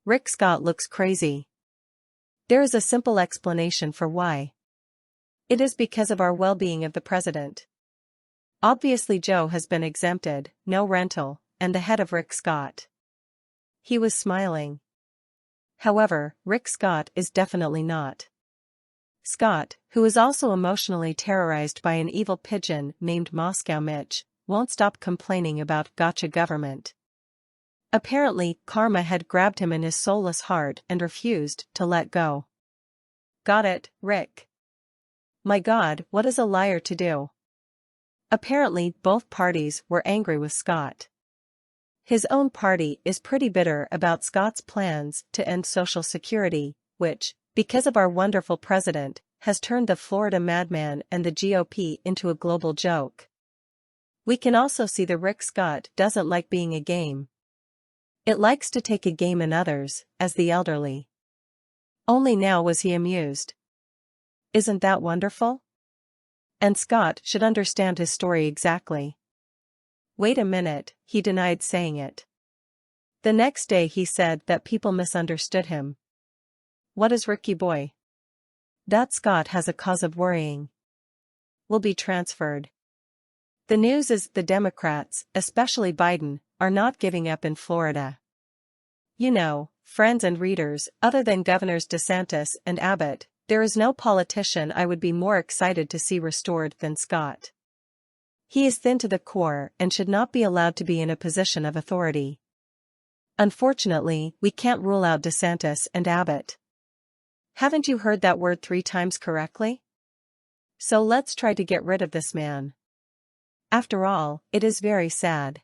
Rick Scott looks crazy. There is a simple explanation for why. It is because of our well-being of the president. Obviously Joe has been exempted, no rental, and the head of Rick Scott. He was smiling. However, Rick Scott is definitely not. Scott, who is also emotionally terrorized by an evil pigeon named Moscow Mitch, won't stop complaining about gotcha government. Apparently, karma had grabbed him in his soulless heart and refused to let go. Got it, Rick. My God, what is a liar to do? Apparently, both parties were angry with Scott. His own party is pretty bitter about Scott's plans to end Social Security, which, because of our wonderful president, has turned the Florida madman and the GOP into a global joke. We can also see the Rick Scott doesn't like being a game. It likes to take a game in others, as the elderly. Only now was he amused. Isn't that wonderful? And Scott should understand his story exactly. Wait a minute, he denied saying it. The next day he said that people misunderstood him. What is Ricky boy? That Scott has a cause of worrying. Will be transferred. The news is the Democrats, especially Biden, are not giving up in Florida. You know, friends and readers, other than Governors DeSantis and Abbott, there is no politician I would be more excited to see restored than Scott. He is thin to the core and should not be allowed to be in a position of authority. Unfortunately, we can't rule out DeSantis and Abbott. Haven't you heard that word 3 times correctly? So let's try to get rid of this man. After all, it is very sad.